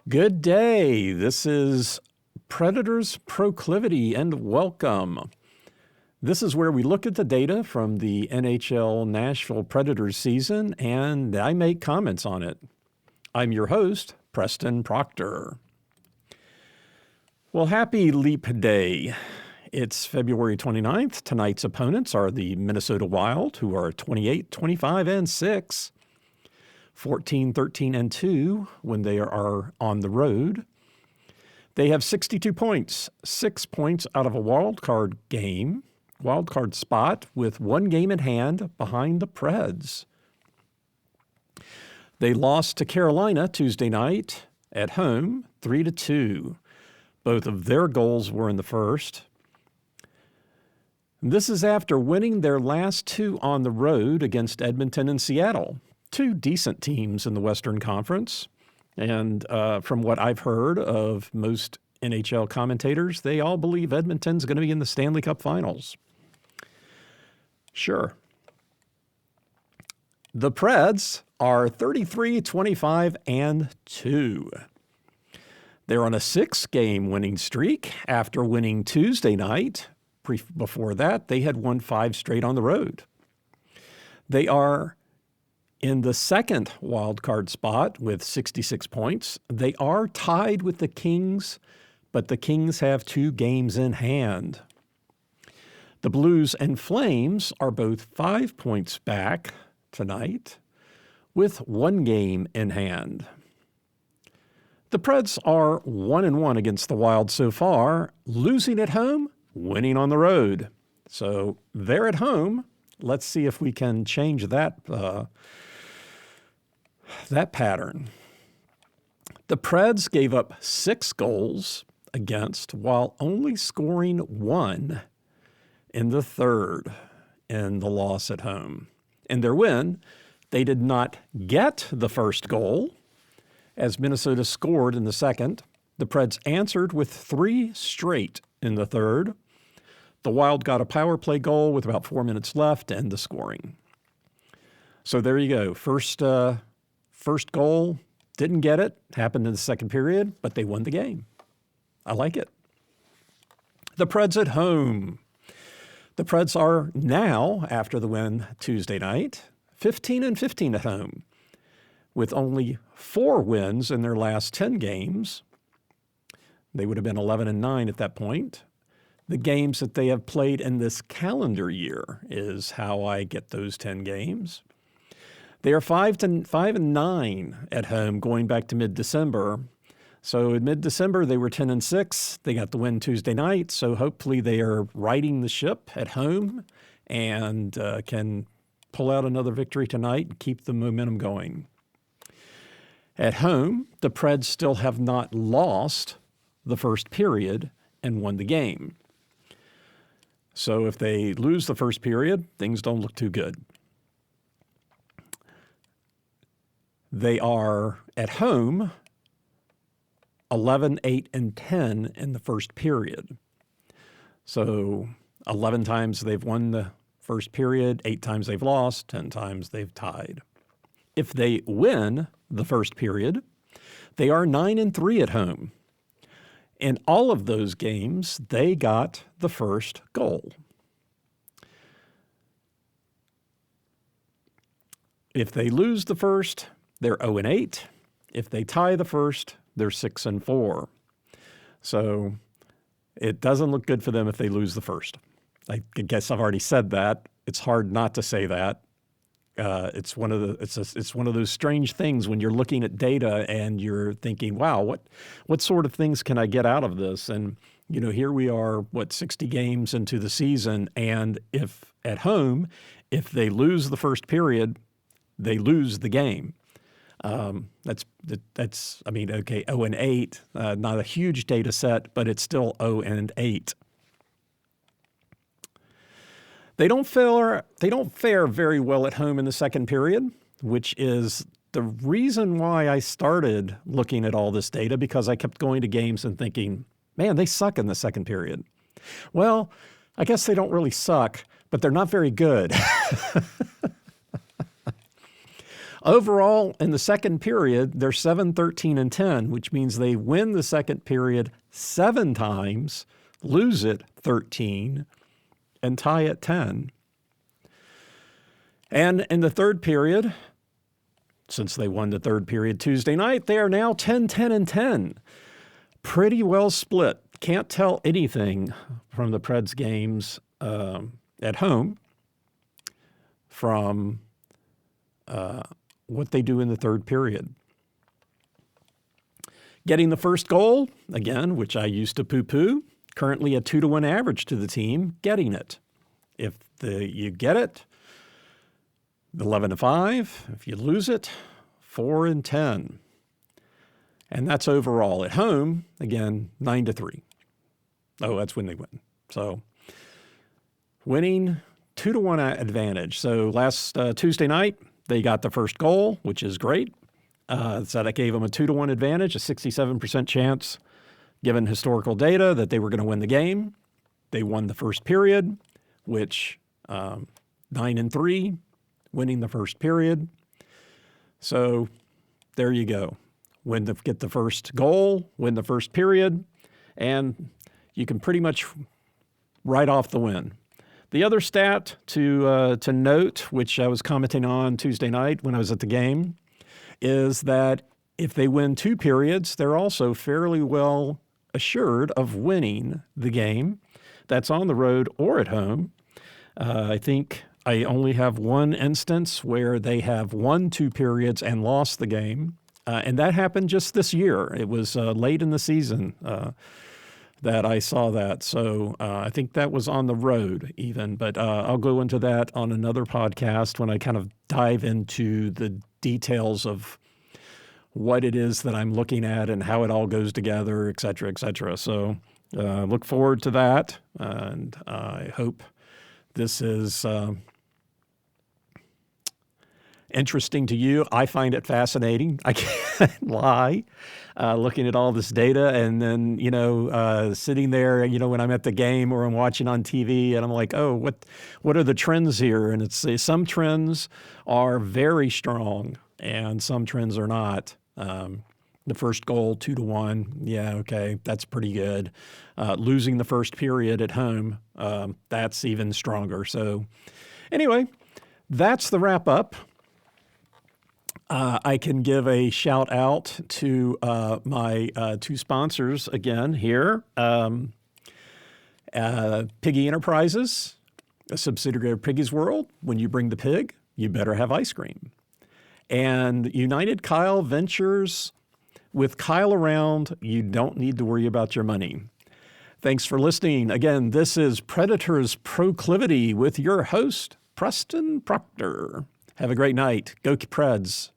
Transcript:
Good day. This is Predators Proclivity, and welcome. This is where we look at the data from the NHL Nashville Predators season, and I make comments on it. I'm your host, Preston Proctor. Well, happy Leap Day. It's February 29th. Tonight's opponents are the Minnesota Wild, who are 28, 25, and 6. 14, 13, and 2 when they are on the road. They have 62 points, 6 points out of a wild card spot with one game in hand behind the Preds. They lost to Carolina Tuesday night at home, 3-2. Both of their goals were in the first. This is after winning their last two on the road against Edmonton and Seattle. Two decent teams in the Western Conference. And from what I've heard of most NHL commentators, they all believe Edmonton's going to be in the Stanley Cup Finals. Sure. The Preds are 33, 25, and 2. They're on a 6-game winning streak after winning Tuesday night. Before that, they had won 5 straight on the road. They are in the second wild card spot with 66 points. They are tied with the Kings, but the Kings have 2 games in hand. The Blues and Flames are both 5 points back tonight with 1 game in hand. The Preds are 1-1 against the Wild so far, losing at home, winning on the road. So they're at home. Let's see if we can change that pattern. The Preds gave up 6 goals against while only scoring 1 in the third in the loss at home. In their win, they did not get the first goal as Minnesota scored in the second. The Preds answered with 3 straight in the third. The Wild got a power play goal with about 4 minutes left and the scoring. So there you go. First goal, didn't get it, happened in the second period, but they won the game. I like it. The Preds at home. The Preds are now, after the win Tuesday night, 15-15 at home, with only 4 wins in their last 10 games. They would have been 11-9 at that point. The games that they have played in this calendar year is how I get those 10 games. They are 5-9 at home going back to mid-December. So in mid-December, they were 10-6. They got the win Tuesday night. So hopefully they are righting the ship at home and can pull out another victory tonight and keep the momentum going. At home, the Preds still have not lost the first period and won the game. So if they lose the first period, things don't look too good. They are at home 11, 8, and 10 in the first period. So 11 times they've won the first period, 8 times they've lost, 10 times they've tied. If they win the first period, they are 9-3 at home. In all of those games, they got the first goal. If they lose the first, they're 0-8. If they tie the first, they're 6-4. So it doesn't look good for them if they lose the first. I guess I've already said that. It's hard not to say that. It's one of those strange things when you're looking at data and you're thinking, wow, what sort of things can I get out of this? And here we are, 60 games into the season, and if at home, if they lose the first period, they lose the game. That's 0-8, not a huge data set, but it's still 0-8. They don't fare very well at home in the second period, which is the reason why I started looking at all this data, because I kept going to games and thinking, man, they suck in the second period. Well, I guess they don't really suck, but they're not very good. overall, in the second period, they're 7-13-10, which means they win the second period 7 times, lose it 13, and tie at 10. And in the third period, since they won the third period Tuesday night, they are now 10-10-10. Pretty well split. Can't tell anything from the Preds games at home from what they do in the third period. Getting the first goal, again, which I used to poo-poo, currently a 2-1 average to the team, getting it. If you get it, 11-5. If you lose it, 4-10. And that's overall. At home, again, 9-3. Oh, that's when they win. So winning 2-1 advantage. So last Tuesday night, they got the first goal, which is great. So that gave them a 2-1 advantage, a 67% chance, given historical data, that they were going to win the game. They won the first period, which 9-3, winning the first period. So there you go. Get the first goal, win the first period, and you can pretty much write off the win. The other stat to note, which I was commenting on Tuesday night when I was at the game, is that if they win 2 periods, they're also fairly well assured of winning the game. That's on the road or at home. I think I only have one instance where they have won 2 periods and lost the game, and that happened just this year. It was late in the season that I saw that. So I think that was on the road even, but I'll go into that on another podcast when I kind of dive into the details of what it is that I'm looking at and how it all goes together, et cetera, et cetera. So look forward to that, and I hope this is interesting to you. I find it fascinating. I can't lie. Looking at all this data and then, sitting there, when I'm at the game or I'm watching on TV and I'm like, oh, what are the trends here? And it's some trends are very strong and some trends are not. The first goal, 2-1. Yeah, okay, that's pretty good. Losing the first period at home, that's even stronger. So anyway, that's the wrap up. I can give a shout out to my 2 sponsors again here. Piggy Enterprises, a subsidiary of Piggy's World. When you bring the pig, you better have ice cream. And United Kyle Ventures. With Kyle around, you don't need to worry about your money. Thanks for listening. Again, this is Predators Proclivity with your host, Preston Proctor. Have a great night. Go Preds.